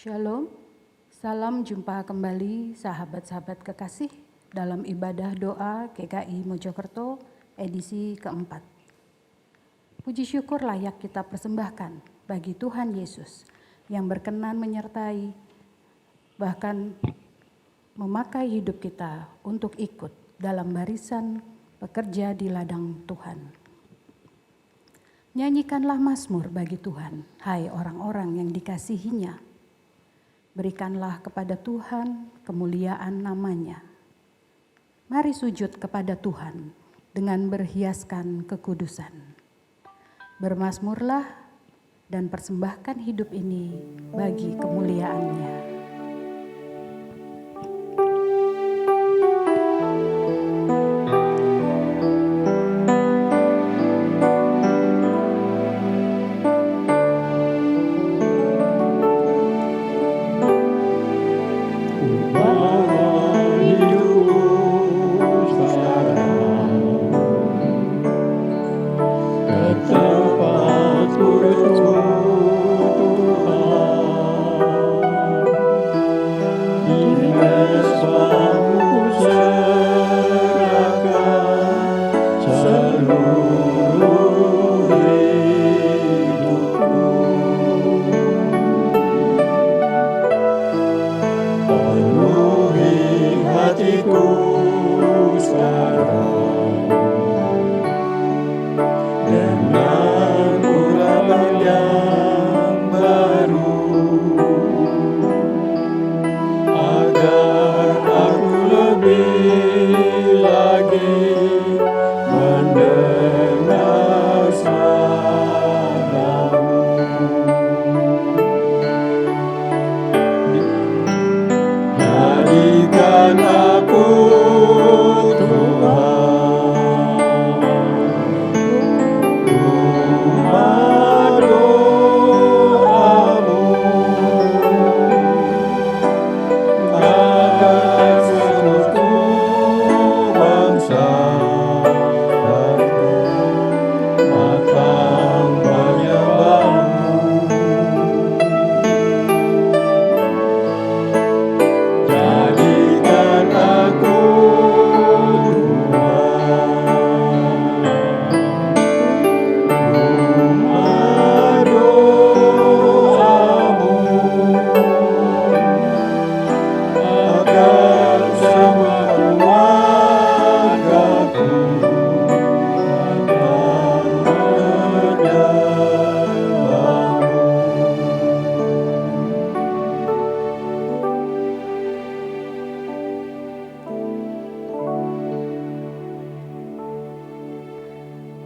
Shalom, salam jumpa kembali sahabat-sahabat kekasih dalam ibadah doa GKI Mojokerto edisi keempat. Puji syukur layak kita persembahkan bagi Tuhan Yesus yang berkenan menyertai bahkan memakai hidup kita untuk ikut dalam barisan pekerja di ladang Tuhan. Nyanyikanlah mazmur bagi Tuhan, hai orang-orang yang dikasihinya. Berikanlah kepada Tuhan kemuliaan namanya. Mari sujud kepada Tuhan dengan berhiaskan kekudusan. Bermazmurlah dan persembahkan hidup ini bagi kemuliaan-Nya.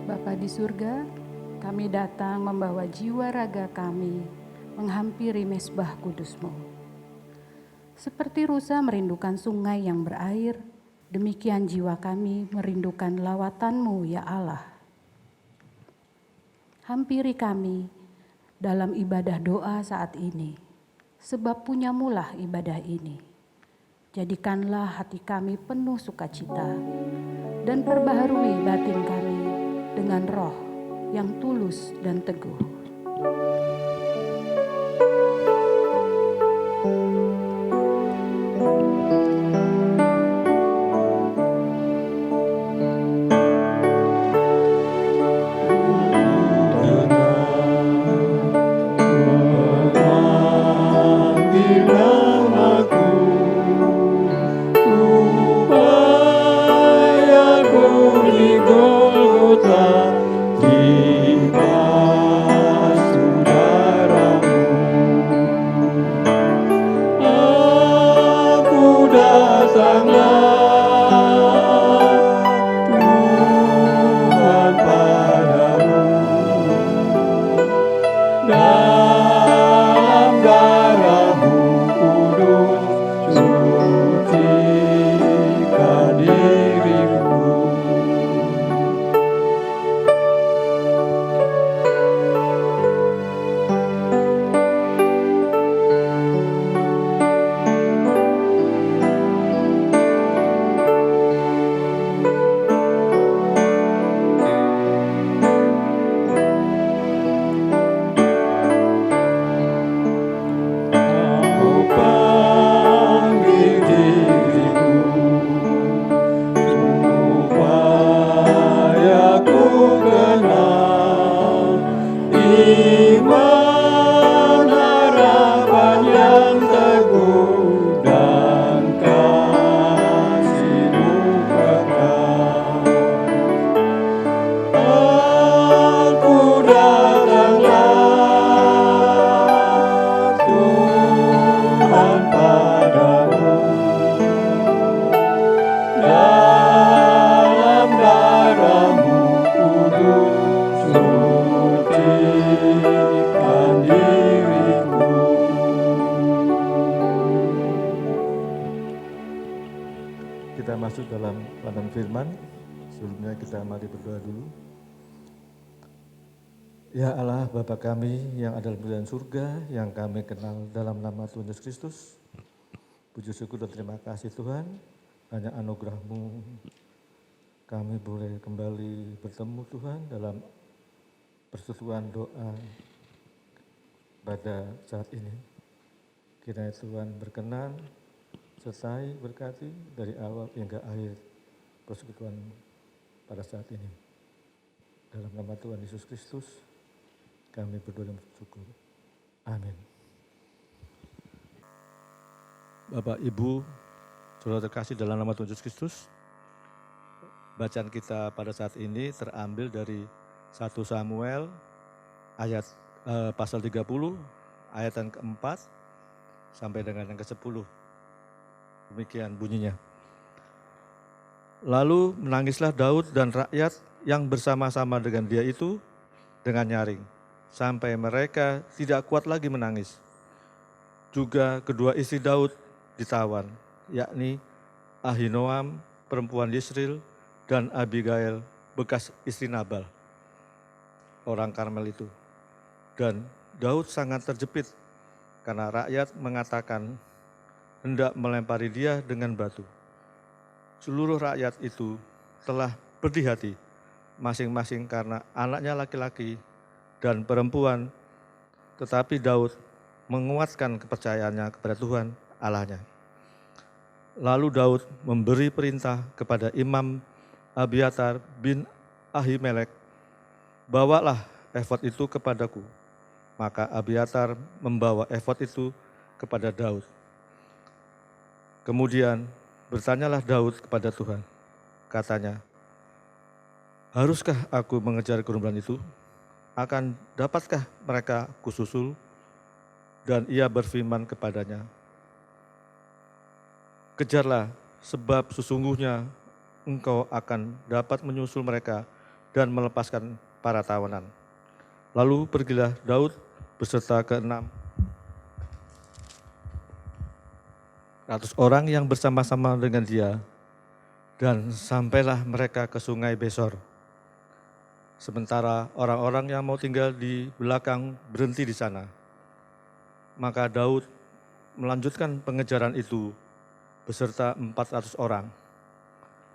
Bapa di surga, kami datang membawa jiwa raga kami menghampiri mezbah kudus-Mu. Seperti rusa merindukan sungai yang berair, demikian jiwa kami merindukan lawatan-Mu ya Allah. Hampiri kami dalam ibadah doa saat ini, sebab punyamulah ibadah ini. Jadikanlah hati kami penuh sukacita dan perbaharui batin kami dengan roh yang tulus dan teguh. kita masuk dalam pelajaran firman, sebelumnya kita mari berdoa dulu. Ya Allah, Bapa kami yang ada dalam kerajaan surga, yang kami kenal dalam nama Tuhan Yesus Kristus, puji syukur dan terima kasih Tuhan, hanya anugerah-Mu kami boleh kembali bertemu Tuhan dalam persekutuan doa pada saat ini. Kiranya Tuhan berkenan, sertai berkati dari awal hingga akhir persekutuan pada saat ini. Dalam nama Tuhan Yesus Kristus, kami berdoa dan bersyukur. Amin. Bapak, Ibu, saudara terkasih dalam nama Tuhan Yesus Kristus, bacaan kita pada saat ini terambil dari 1 Samuel ayat pasal 30, ayat yang keempat sampai dengan yang ke-10. Demikian bunyinya. Lalu menangislah Daud dan rakyat yang bersama-sama dengan dia itu dengan nyaring, sampai mereka tidak kuat lagi menangis. Juga kedua istri Daud ditawan, yakni Ahinoam, perempuan Yisril, dan Abigail, bekas istri Nabal, orang Karmel itu. Dan Daud sangat terjepit karena rakyat mengatakan hendak melempari dia dengan batu. Seluruh rakyat itu telah berdi hati, masing-masing karena anaknya laki-laki dan perempuan, tetapi Daud menguatkan kepercayaannya kepada Tuhan Allahnya. Lalu Daud memberi perintah kepada Imam Abiatar bin Ahimelek, bawalah efod itu kepadaku. Maka Abiatar membawa efod itu kepada Daud. Kemudian bertanyalah Daud kepada Tuhan, katanya, haruskah aku mengejar gerombolan itu? Akan dapatkah mereka kususul? Dan ia berfirman kepadanya, kejarlah, sebab sesungguhnya engkau akan dapat menyusul mereka dan melepaskan para tawanan. Lalu pergilah Daud beserta ke-600 orang yang bersama-sama dengan dia, dan sampailah mereka ke sungai Besor. Sementara orang-orang yang mau tinggal di belakang berhenti di sana. Maka Daud melanjutkan pengejaran itu beserta 400 orang.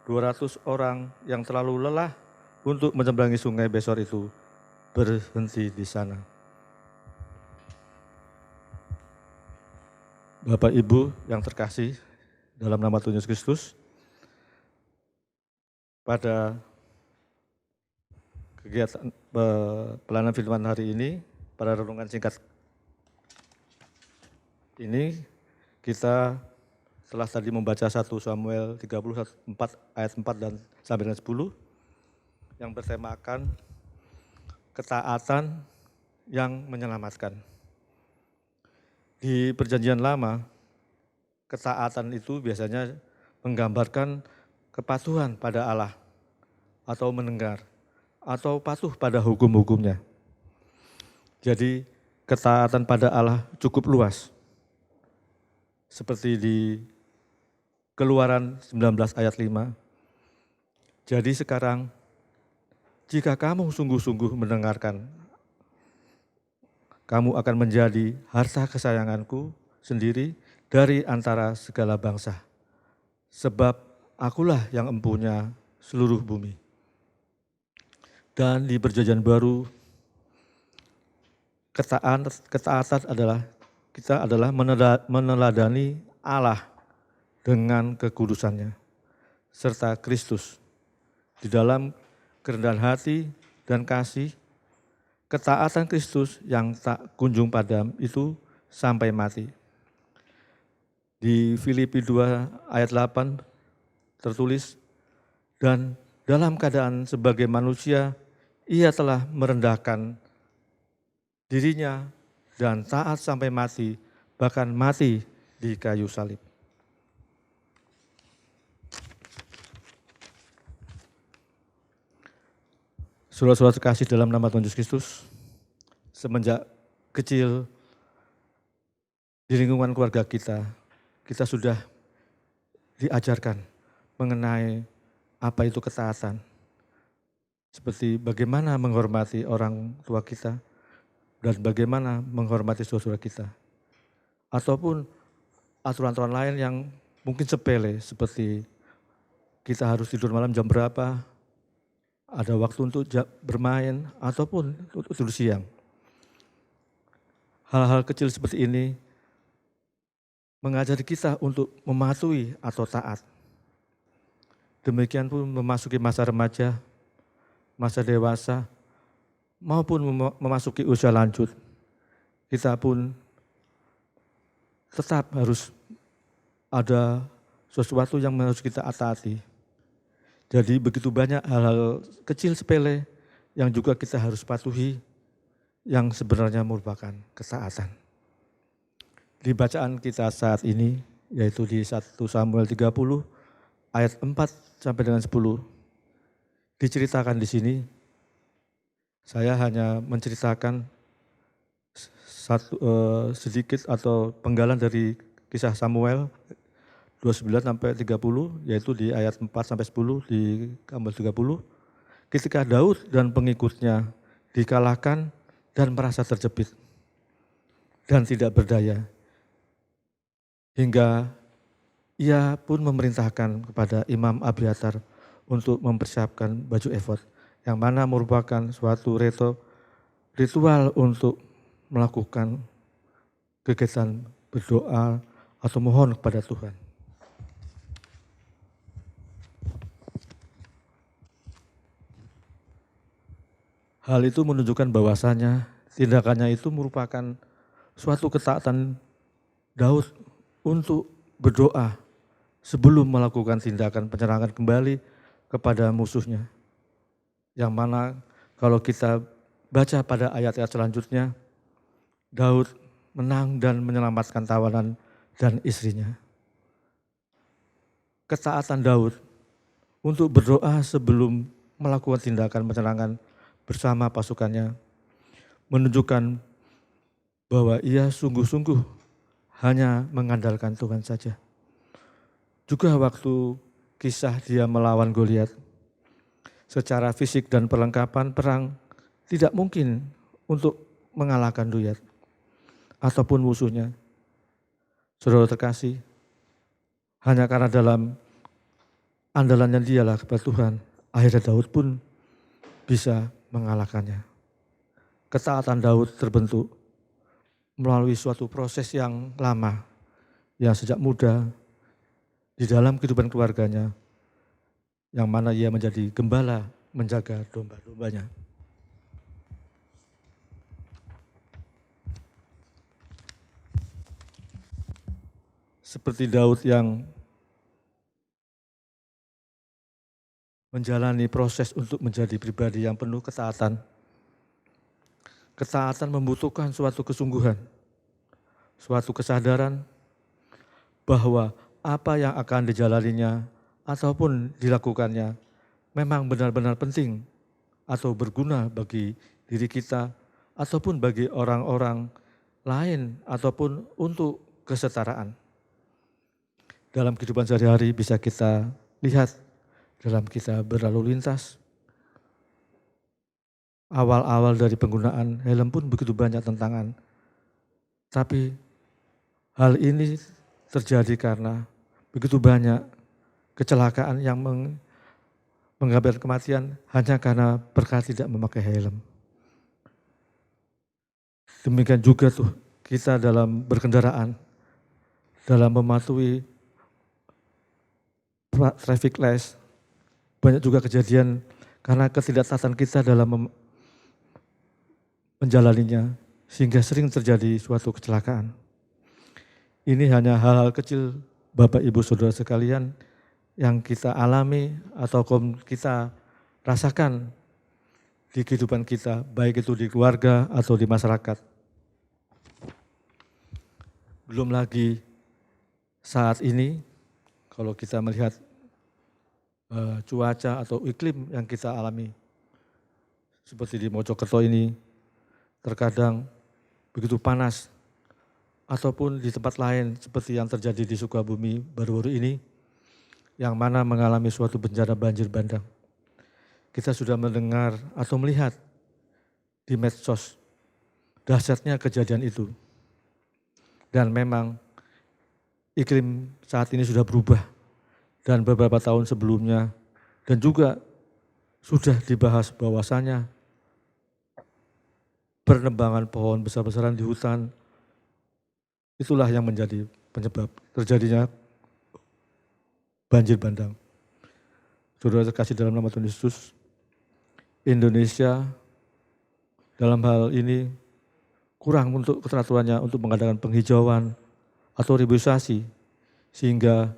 200 orang yang terlalu lelah untuk menyeberangi sungai Besor itu berhenti di sana. Bapak Ibu yang terkasih dalam nama Tuhan Yesus Kristus, pada kegiatan pelayanan firman hari ini, pada renungan singkat ini, kita setelah tadi membaca 1 Samuel 34 ayat 4 dan sampai dengan 10 yang bertemakan ketaatan yang menyelamatkan. Di Perjanjian Lama, ketaatan itu biasanya menggambarkan kepatuhan pada Allah atau mendengar atau patuh pada hukum-hukumnya. Jadi ketaatan pada Allah cukup luas. Seperti di Keluaran 19 ayat 5. Jadi sekarang, jika kamu sungguh-sungguh mendengarkan, kamu akan menjadi harta kesayanganku sendiri dari antara segala bangsa. Sebab akulah yang empunya seluruh bumi. Dan di Perjanjian Baru, ketaatan adalah kita adalah meneladani Allah dengan kekudusannya, serta Kristus. Di dalam kerendahan hati dan kasih, ketaatan Kristus yang tak kunjung padam itu sampai mati. Di Filipi 2 ayat 8 tertulis, dan dalam keadaan sebagai manusia, ia telah merendahkan dirinya dan taat sampai mati, bahkan mati di kayu salib. Saudara-saudara terkasih dalam nama Tuhan Yesus Kristus, semenjak kecil di lingkungan keluarga kita sudah diajarkan mengenai apa itu ketaatan. Seperti bagaimana menghormati orang tua kita dan bagaimana menghormati saudara kita. Ataupun aturan-aturan lain yang mungkin sepele seperti kita harus tidur malam jam berapa, ada waktu untuk bermain ataupun untuk tidur siang. Hal-hal kecil seperti ini mengajari kita untuk mematuhi atau taat. Demikian pun memasuki masa remaja, masa dewasa, maupun memasuki usia lanjut, kita pun tetap harus ada sesuatu yang harus kita taati. Jadi begitu banyak hal-hal kecil sepele yang juga kita harus patuhi, yang sebenarnya merupakan ketaatan. Di bacaan kita saat ini, yaitu di 1 Samuel 30 ayat 4 sampai dengan 10, diceritakan di sini. Saya hanya menceritakan sedikit atau penggalan dari kisah Samuel 29 sampai 30, yaitu di ayat 4 sampai 10 di Samuel 30. Ketika Daud dan pengikutnya dikalahkan dan merasa terjepit dan tidak berdaya, hingga ia pun memerintahkan kepada Imam Abiatar untuk mempersiapkan baju efod, yang mana merupakan suatu ritual untuk melakukan kegiatan berdoa atau mohon kepada Tuhan. Hal itu menunjukkan bahwasanya tindakannya itu merupakan suatu ketaatan Daud untuk berdoa sebelum melakukan tindakan penyerangan kembali kepada musuhnya. Yang mana kalau kita baca pada ayat-ayat selanjutnya, Daud menang dan menyelamatkan tawanan dan istrinya. Ketaatan Daud untuk berdoa sebelum melakukan tindakan penyerangan bersama pasukannya menunjukkan bahwa ia sungguh-sungguh hanya mengandalkan Tuhan saja. Juga waktu kisah dia melawan Goliat, secara fisik dan perlengkapan perang tidak mungkin untuk mengalahkan Goliat ataupun musuhnya. Saudara terkasih, hanya karena dalam andalannya dialah kepada Tuhan, akhirnya Daud pun bisa mengalahkannya. Ketaatan Daud terbentuk melalui suatu proses yang lama, yang sejak muda di dalam kehidupan keluarganya, yang mana ia menjadi gembala menjaga domba-dombanya. Seperti Daud yang menjalani proses untuk menjadi pribadi yang penuh ketaatan. Ketaatan membutuhkan suatu kesungguhan, suatu kesadaran bahwa apa yang akan dijalaninya ataupun dilakukannya memang benar-benar penting atau berguna bagi diri kita ataupun bagi orang-orang lain ataupun untuk kesetaraan. Dalam kehidupan sehari-hari bisa kita lihat dalam kita berlalu lintas. Awal-awal dari penggunaan helm pun begitu banyak tantangan. Tapi hal ini terjadi karena begitu banyak kecelakaan yang mengakibatkan kematian hanya karena perkara tidak memakai helm. Demikian juga tuh kita dalam berkendaraan, dalam mematuhi traffic light, banyak juga kejadian karena ketidaktaatan kita dalam menjalaninya, sehingga sering terjadi suatu kecelakaan. Ini hanya hal-hal kecil Bapak Ibu Saudara sekalian yang kita alami atau kita rasakan di kehidupan kita, baik itu di keluarga atau di masyarakat. Belum lagi saat ini kalau kita melihat cuaca atau iklim yang kita alami. Seperti di Mojokerto ini, terkadang begitu panas, ataupun di tempat lain seperti yang terjadi di Sukabumi baru-baru ini, yang mana mengalami suatu bencana banjir bandang. Kita sudah mendengar atau melihat di medsos dahsyatnya kejadian itu. Dan memang iklim saat ini sudah berubah dan beberapa tahun sebelumnya, dan juga sudah dibahas bahwasanya penebangan pohon besar-besaran di hutan itulah yang menjadi penyebab terjadinya banjir bandang. Saudara terkasih dalam nama Tuhan Yesus, Indonesia dalam hal ini kurang untuk keteraturannya untuk mengadakan penghijauan atau reboisasi, sehingga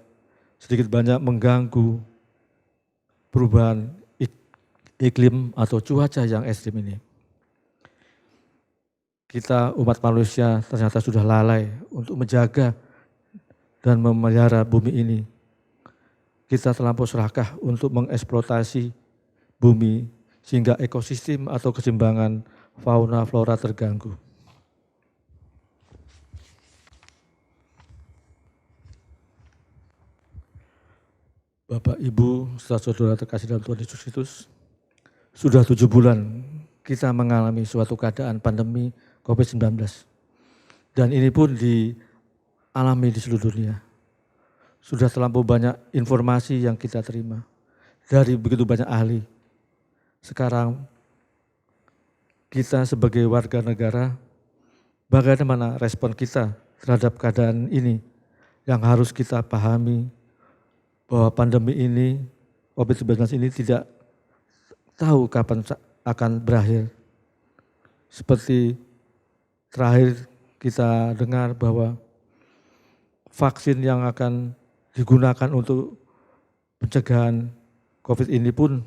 sedikit banyak mengganggu perubahan iklim atau cuaca yang ekstrim ini. Kita umat manusia ternyata sudah lalai untuk menjaga dan memelihara bumi ini. Kita terlampau serakah untuk mengeksploitasi bumi sehingga ekosistem atau keseimbangan fauna flora terganggu. Bapak, Ibu, saudara terkasih dalam Tuhan Yesus Kristus, sudah 7 bulan kita mengalami suatu keadaan pandemi COVID-19. Dan ini pun dialami di seluruh dunia. Sudah terlampau banyak informasi yang kita terima dari begitu banyak ahli. Sekarang kita sebagai warga negara, bagaimana respon kita terhadap keadaan ini yang harus kita pahami bahwa pandemi ini, COVID-19 ini tidak tahu kapan akan berakhir. Seperti terakhir kita dengar bahwa vaksin yang akan digunakan untuk pencegahan COVID ini pun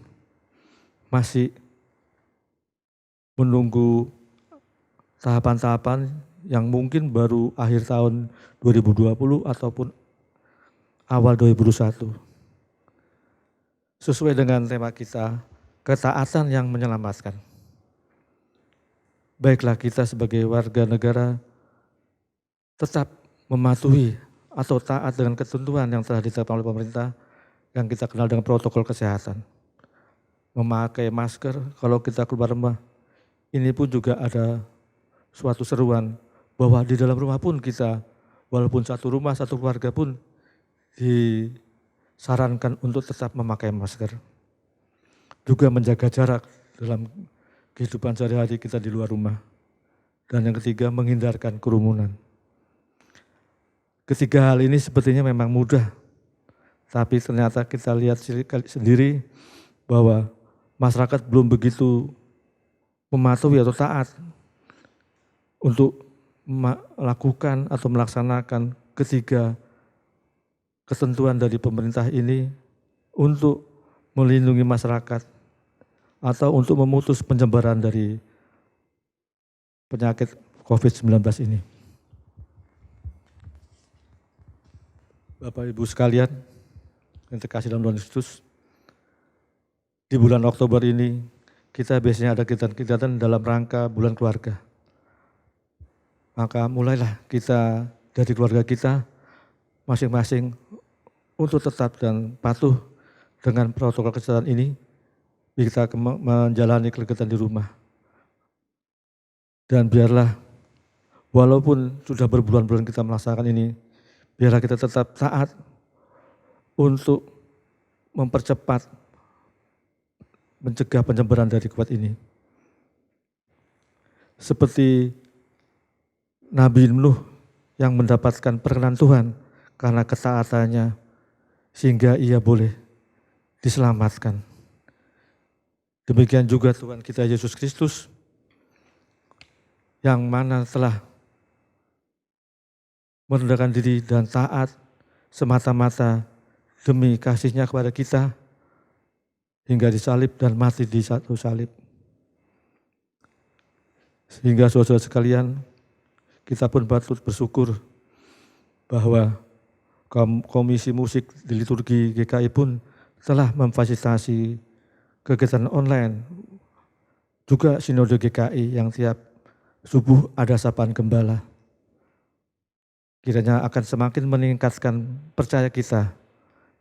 masih menunggu tahapan-tahapan yang mungkin baru akhir tahun 2020 ataupun awal 2021. Sesuai dengan tema kita, ketaatan yang menyelamatkan. Baiklah kita sebagai warga negara tetap mematuhi atau taat dengan ketentuan yang telah ditetapkan oleh pemerintah yang kita kenal dengan protokol kesehatan. Memakai masker kalau kita keluar rumah. Ini pun juga ada suatu seruan bahwa di dalam rumah pun kita, walaupun satu rumah, satu keluarga pun disarankan untuk tetap memakai masker. Juga menjaga jarak dalam kehidupan sehari-hari kita di luar rumah. Dan yang ketiga, menghindarkan kerumunan. Ketiga hal ini sepertinya memang mudah, tapi ternyata kita lihat sendiri bahwa masyarakat belum begitu mematuhi atau taat untuk melakukan atau melaksanakan ketiga ketentuan dari pemerintah ini untuk melindungi masyarakat atau untuk memutus penyebaran dari penyakit COVID-19 ini. Bapak Ibu sekalian yang terkasih dalam Tuhan Yesus, di bulan Oktober ini kita biasanya ada kegiatan-kegiatan dalam rangka bulan keluarga. Maka mulailah kita dari keluarga kita masing-masing untuk tetap dan patuh dengan protokol kesehatan ini, kita menjalani kegiatan di rumah. Dan biarlah walaupun sudah berbulan-bulan kita melaksanakan ini, biarlah kita tetap taat untuk mempercepat mencegah penyebaran dari COVID ini. Seperti Nabi Nuh yang mendapatkan perkenan Tuhan karena ketaatannya sehingga ia boleh diselamatkan. Demikian juga Tuhan kita Yesus Kristus yang mana telah merendahkan diri dan taat semata-mata demi kasih-Nya kepada kita hingga disalib dan mati di satu salib. Sehingga saudara sekalian, kita pun patut bersyukur bahwa Komisi Musik di Liturgi GKI pun telah memfasilitasi kegiatan online, juga Sinode GKI yang tiap subuh ada sapaan gembala. Kiranya akan semakin meningkatkan percaya kita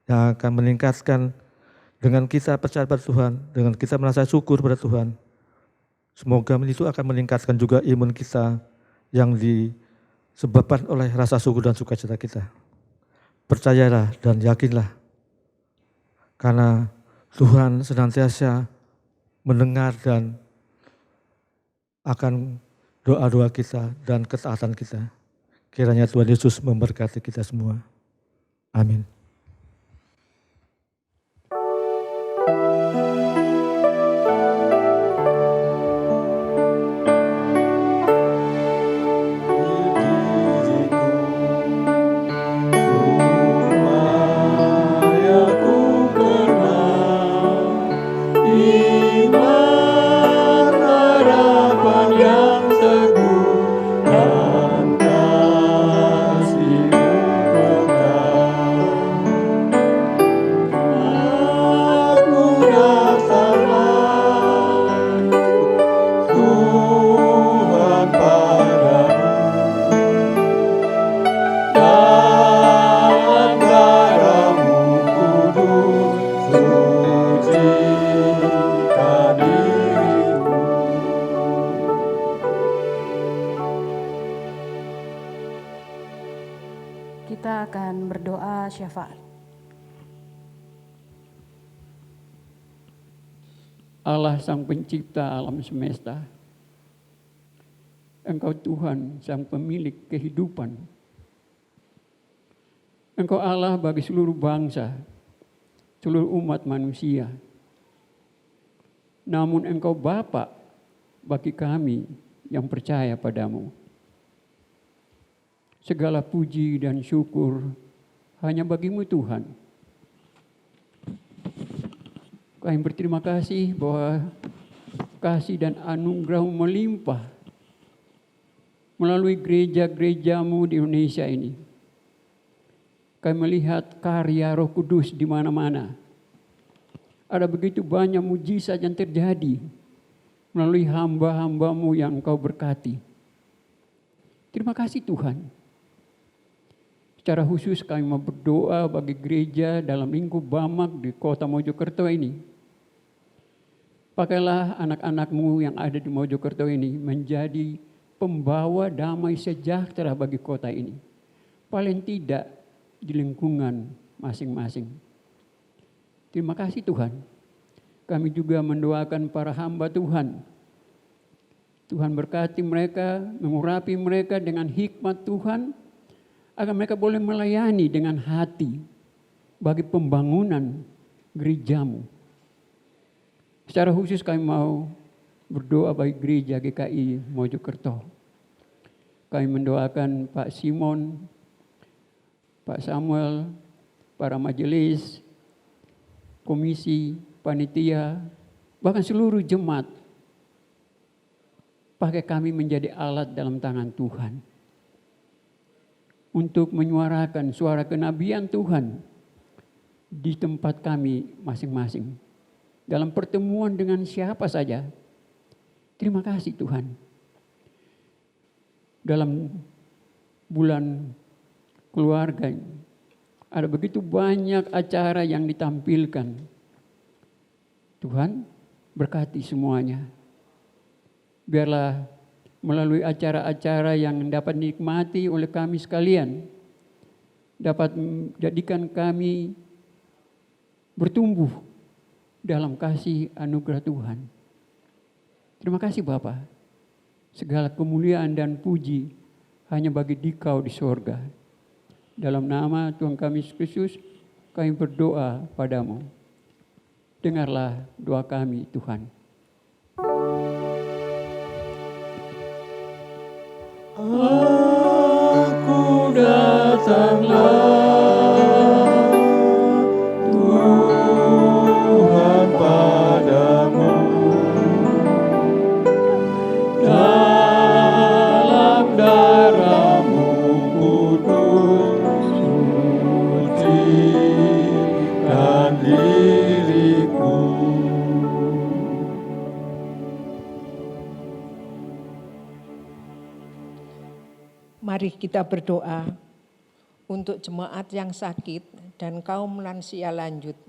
yang akan meningkatkan dengan kita percaya pada Tuhan, dengan kita merasa syukur pada Tuhan. Semoga itu akan meningkatkan juga imun kita yang disebabkan oleh rasa syukur dan sukacita kita. Percayalah dan yakinlah, karena Tuhan senantiasa mendengar dan akan doa-doa kita dan ketaatan kita. Kiranya Tuhan Yesus memberkati kita semua. Amin. Kita akan berdoa syafaat. Allah Sang Pencipta alam semesta, Engkau Tuhan Sang Pemilik kehidupan. Engkau Allah bagi seluruh bangsa, seluruh umat manusia. Namun Engkau Bapa bagi kami yang percaya padamu. Segala puji dan syukur hanya bagimu Tuhan. Kami berterima kasih bahwa kasih dan anugerah-Mu melimpah melalui gereja-gereja-Mu di Indonesia ini. Kami melihat karya Roh Kudus di mana-mana. Ada begitu banyak mujizat yang terjadi melalui hamba-hamba-Mu yang Engkau berkati. Terima kasih Tuhan. Secara khusus kami mau berdoa bagi gereja dalam lingkup Bamak di kota Mojokerto ini. Pakailah anak-anak-Mu yang ada di Mojokerto ini menjadi pembawa damai sejahtera bagi kota ini. Paling tidak di lingkungan masing-masing. Terima kasih Tuhan. Kami juga mendoakan para hamba Tuhan. Tuhan berkati mereka, mengurapi mereka dengan hikmat Tuhan, agar mereka boleh melayani dengan hati bagi pembangunan gereja-Mu. Secara khusus kami mau berdoa bagi gereja GKI Mojokerto. Kami mendoakan Pak Simon, Pak Samuel, para majelis, komisi, panitia, bahkan seluruh jemaat. Pakai kami menjadi alat dalam tangan Tuhan. Untuk menyuarakan suara kenabian Tuhan di tempat kami masing-masing. Dalam pertemuan dengan siapa saja. Terima kasih Tuhan. Dalam bulan keluarga ada begitu banyak acara yang ditampilkan. Tuhan berkati semuanya. Biarlah melalui acara-acara yang dapat dinikmati oleh kami sekalian, dapat menjadikan kami bertumbuh dalam kasih anugerah Tuhan. Terima kasih Bapa. Segala kemuliaan dan puji hanya bagi Dikau di sorga. Dalam nama Tuhan kami Yesus Kristus, kami berdoa padamu. Dengarlah doa kami Tuhan. Aku datanglah Tuhan padamu dalam darah-Mu kudus sucikan diriku. Mari kita berdoa. untuk jemaat yang sakit dan kaum lansia lanjut.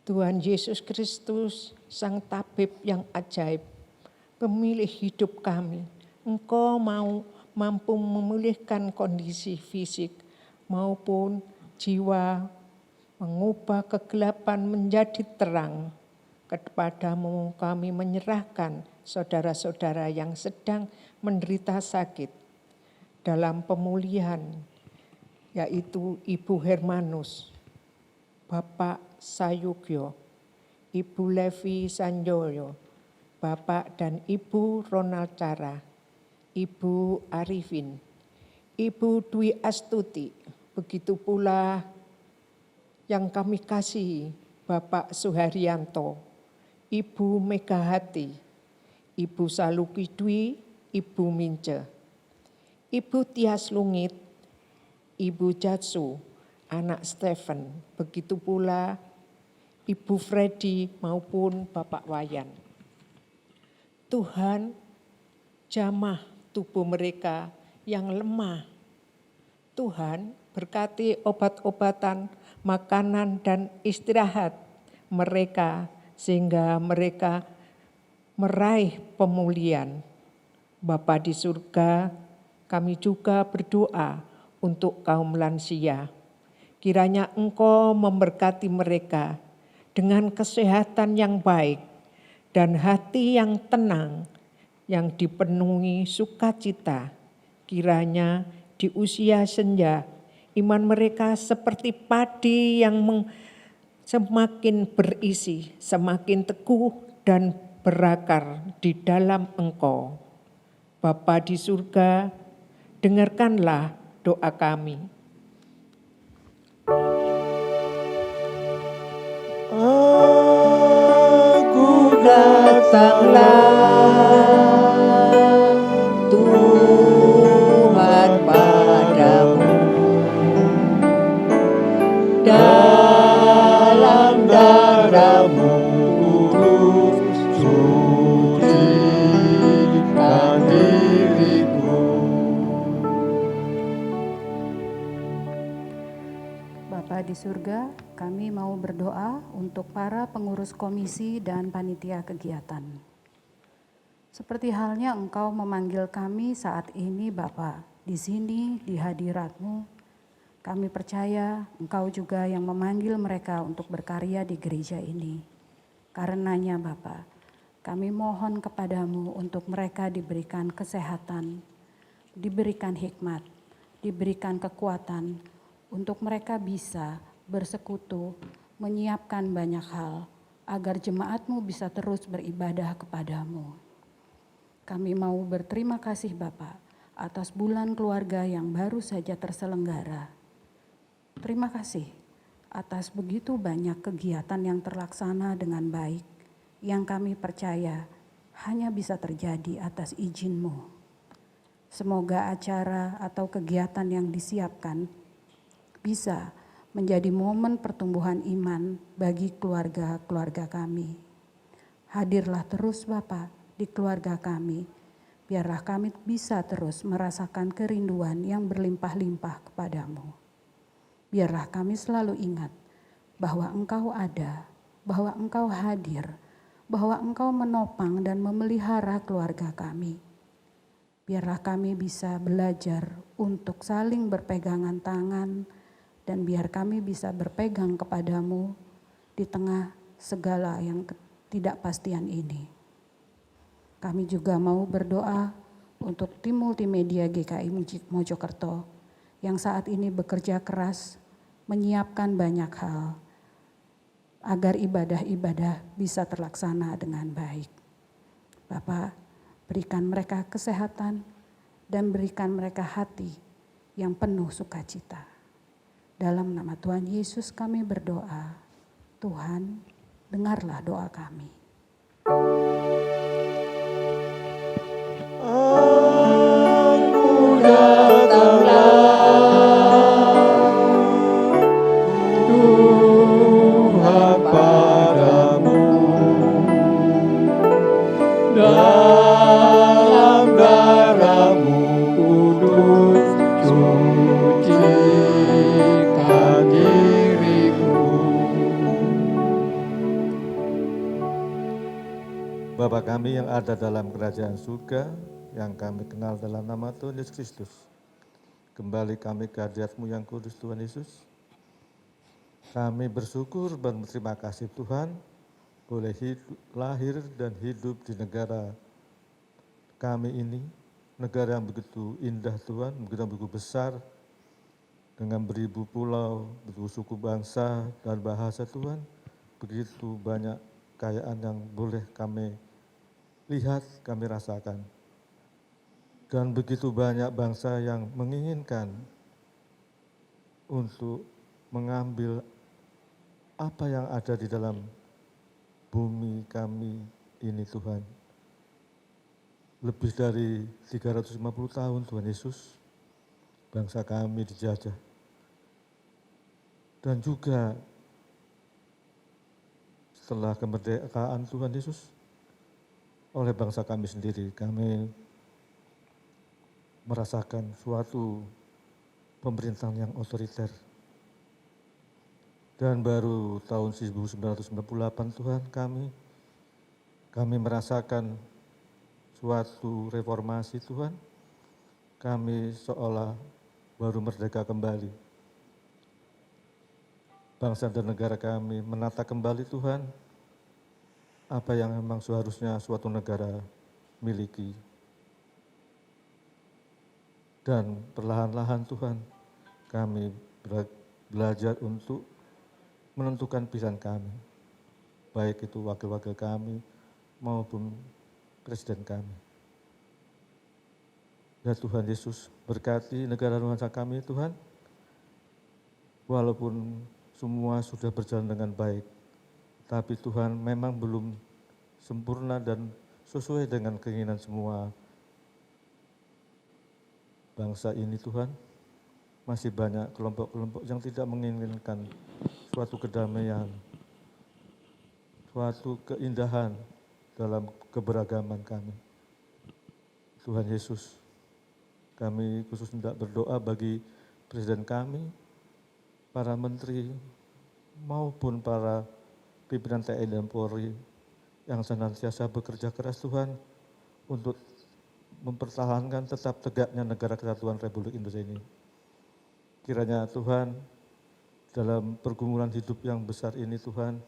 Tuhan Yesus Kristus, Sang Tabib yang ajaib, pemilih hidup kami, Engkau mampu memulihkan kondisi fisik maupun jiwa, mengubah kegelapan menjadi terang. Kepadamu kami menyerahkan saudara-saudara yang sedang menderita sakit dalam pemulihan, yaitu Ibu Hermanus, Bapak Sayugyo, Ibu Levi Sanjoyo, Bapak dan Ibu Ronald Cara, Ibu Arifin, Ibu Dwi Astuti, begitu pula yang kami kasihi Bapak Suharyanto, Ibu Megahati, Ibu Saluki Dwi, Ibu Mince, Ibu Tias Lungit, Ibu Jatsu, anak Stephen, begitu pula Ibu Freddy maupun Bapak Wayan. Tuhan, jamah tubuh mereka yang lemah. Tuhan, berkati obat-obatan, makanan dan istirahat mereka sehingga mereka meraih pemulihan. Bapa di surga, kami juga berdoa untuk kaum lansia. Kiranya Engkau memberkati mereka dengan kesehatan yang baik dan hati yang tenang, yang dipenuhi sukacita. Kiranya di usia senja, iman mereka seperti padi yang semakin berisi, semakin teguh dan berakar di dalam Engkau. Bapa di surga, dengarkanlah doa kami. Aku datanglah Tuhan padamu, dalam darah-Mu kudus sucikan diriku. Bapa di surga, kami mau berdoa untuk para pengurus komisi dan panitia kegiatan. Seperti halnya Engkau memanggil kami saat ini Bapa, di sini di hadirat-Mu, kami percaya Engkau juga yang memanggil mereka untuk berkarya di gereja ini. Karenanya Bapa, kami mohon kepadamu untuk mereka diberikan kesehatan, diberikan hikmat, diberikan kekuatan, untuk mereka bisa bersekutu, menyiapkan banyak hal, agar jemaat-Mu bisa terus beribadah kepadamu. Kami mau berterima kasih Bapa atas bulan keluarga yang baru saja terselenggara. Terima kasih atas begitu banyak kegiatan yang terlaksana dengan baik, yang kami percaya hanya bisa terjadi atas izin-Mu. Semoga acara atau kegiatan yang disiapkan bisa menjadi momen pertumbuhan iman bagi keluarga-keluarga kami. Hadirlah terus Bapa di keluarga kami, biarlah kami bisa terus merasakan kerinduan yang berlimpah-limpah kepadamu. Biarlah kami selalu ingat bahwa Engkau ada, bahwa Engkau hadir, bahwa Engkau menopang dan memelihara keluarga kami. Biarlah kami bisa belajar untuk saling berpegangan tangan, dan biar kami bisa berpegang kepadamu di tengah segala yang ketidakpastian ini. Kami juga mau berdoa untuk tim multimedia GKI Mojokerto yang saat ini bekerja keras menyiapkan banyak hal agar ibadah-ibadah bisa terlaksana dengan baik. Bapak, berikan mereka kesehatan dan berikan mereka hati yang penuh sukacita. Dalam nama Tuhan Yesus kami berdoa. Tuhan, dengarlah doa kami. Aku datanglah Tuhan padamu, dalam darah-Mu kudus suci Bapa kami yang ada dalam kerajaan surga, yang kami kenal dalam nama Tuhan Yesus Kristus. Kembali kami ke hadirat-Mu yang kudus Tuhan Yesus. Kami bersyukur dan berterima kasih Tuhan, boleh lahir dan hidup di negara kami ini, negara yang begitu indah Tuhan, begitu besar, dengan beribu pulau, beribu suku bangsa dan bahasa Tuhan, begitu banyak kekayaan yang boleh kami lihat, kami rasakan. Dan begitu banyak bangsa yang menginginkan untuk mengambil apa yang ada di dalam bumi kami ini Tuhan. Lebih dari 350 tahun Tuhan Yesus, bangsa kami dijajah. Dan juga setelah kemerdekaan Tuhan Yesus, oleh bangsa kami sendiri, kami merasakan suatu pemerintahan yang otoriter. Dan baru tahun 1998 Tuhan kami merasakan suatu reformasi Tuhan, kami seolah baru merdeka kembali. Bangsa dan negara kami menata kembali Tuhan, apa yang memang seharusnya suatu negara miliki. Dan perlahan-lahan Tuhan, kami belajar untuk menentukan pilihan kami, baik itu wakil-wakil kami maupun presiden kami. Ya Tuhan Yesus, berkati negara nusa kami Tuhan, walaupun semua sudah berjalan dengan baik, tapi Tuhan memang belum sempurna dan sesuai dengan keinginan semua bangsa ini Tuhan. Masih banyak kelompok-kelompok yang tidak menginginkan suatu kedamaian, suatu keindahan dalam keberagaman kami. Tuhan Yesus, kami khusus hendak berdoa bagi presiden kami, para menteri, maupun para pimpinan TNI dan Polri yang senantiasa bekerja keras Tuhan untuk mempertahankan tetap tegaknya negara kesatuan Republik Indonesia ini. Kiranya Tuhan, dalam pergumulan hidup yang besar ini Tuhan,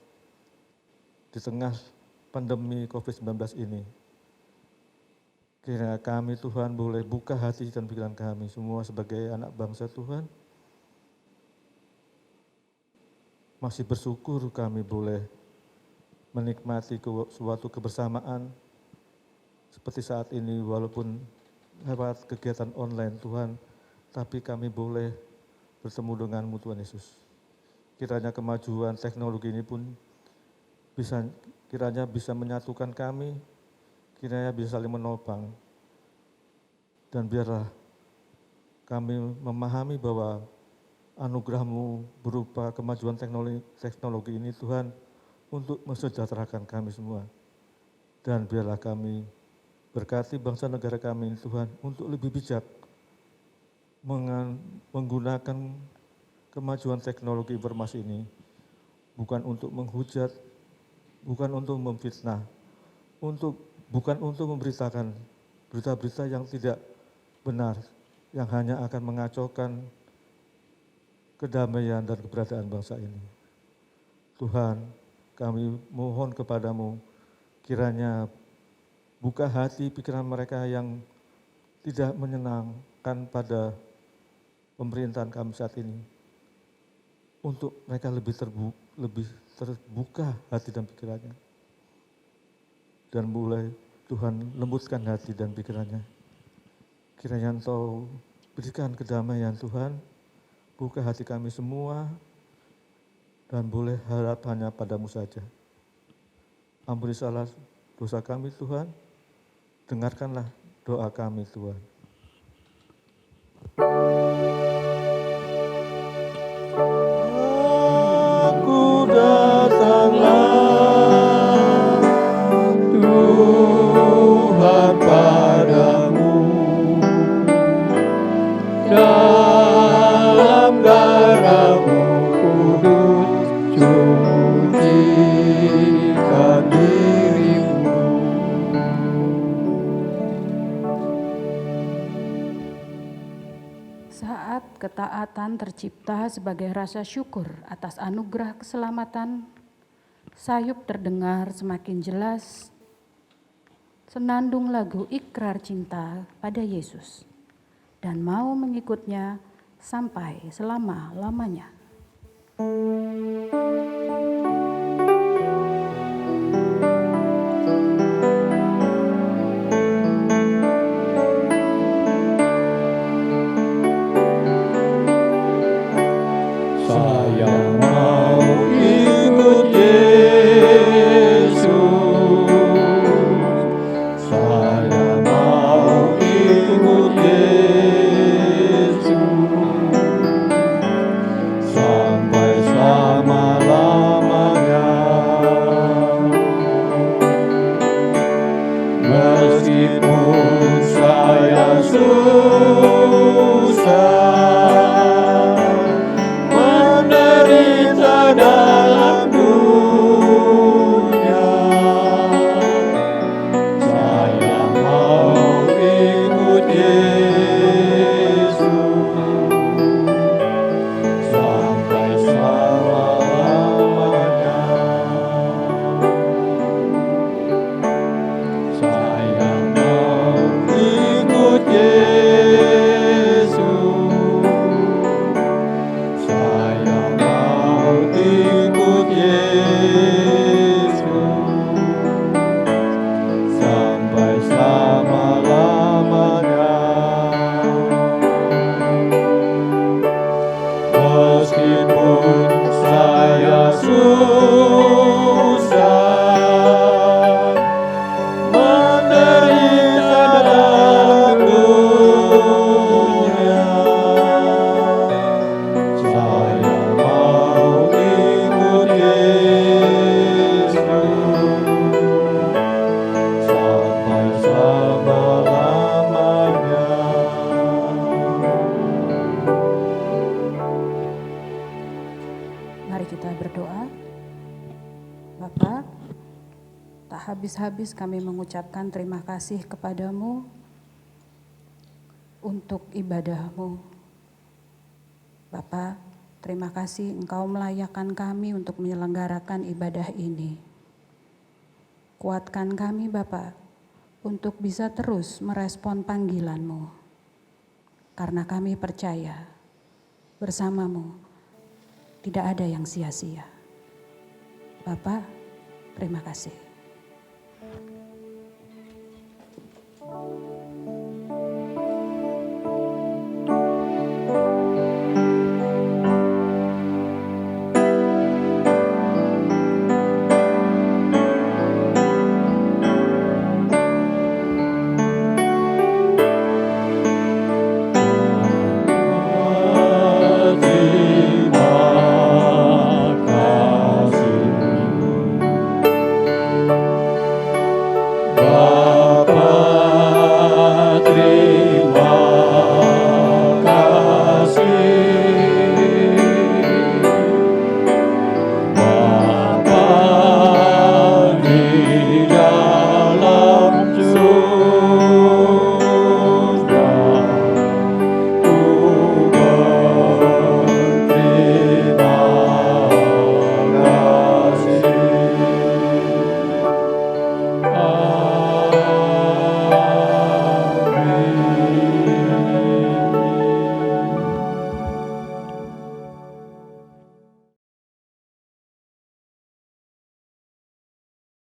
di tengah pandemi COVID-19 ini, kiranya kami Tuhan boleh buka hati dan pikiran kami semua sebagai anak bangsa Tuhan. Masih bersyukur kami boleh menikmati suatu kebersamaan seperti saat ini, walaupun lewat kegiatan online Tuhan, tapi kami boleh bertemu denganmu Tuhan Yesus. Kiranya kemajuan teknologi ini pun kiranya bisa menyatukan kami, kiranya bisa saling menopang. Dan biarlah kami memahami bahwa anugerah-Mu berupa kemajuan teknologi ini Tuhan, untuk mensejahterakan kami semua. Dan biarlah kami berkati bangsa negara kami ini Tuhan, untuk lebih bijak menggunakan kemajuan teknologi informasi ini, bukan untuk menghujat, bukan untuk memfitnah, bukan untuk memberitakan berita-berita yang tidak benar, yang hanya akan mengacaukan kedamaian dan keberadaan bangsa ini. Tuhan, kami mohon kepadamu, kiranya buka hati pikiran mereka yang tidak menyenangkan pada pemerintahan kami saat ini, untuk mereka lebih terbuka hati dan pikirannya. Dan mulai Tuhan lembutkan hati dan pikirannya. Kiranya Engkau berikan kedamaian Tuhan, buka hati kami semua, dan boleh harap hanya padamu saja. Ampuni salah dosa kami Tuhan, dengarkanlah doa kami Tuhan. Aku datanglah Tuhan padamu, dalam darah-Mu kudus cucikan dirimu. ketaatan tercipta sebagai rasa syukur atas anugerah keselamatan, sayup terdengar semakin jelas senandung lagu ikrar cinta pada Yesus dan mau mengikutnya sampai selama-lamanya. Saya mau ikut Yesus. Saya mau ikut Yesus sampai selama-lamanya. Meskipun saya susah menderita dalam dunia, saya mau ikut Yesus sampai selama-lamanya. Saya mau ikut Yesus. Saya mau ikut Yesus sampai selama-lamanya. Meskipun saya susah menderita dalam dunia, saya mau ikut Yesus sampai selama-lamanya. Mari kita berdoa. Bapa, tak habis-habis kami mengucapkan terima kasih kepadamu untuk ibadah-Mu. Bapa, terima kasih Engkau melayakkan kami untuk menyelenggarakan ibadah ini. Kuatkan kami Bapa untuk bisa terus merespon panggilan-Mu. Karena kami percaya bersama-Mu tidak ada yang sia-sia. Bapa, terima kasih.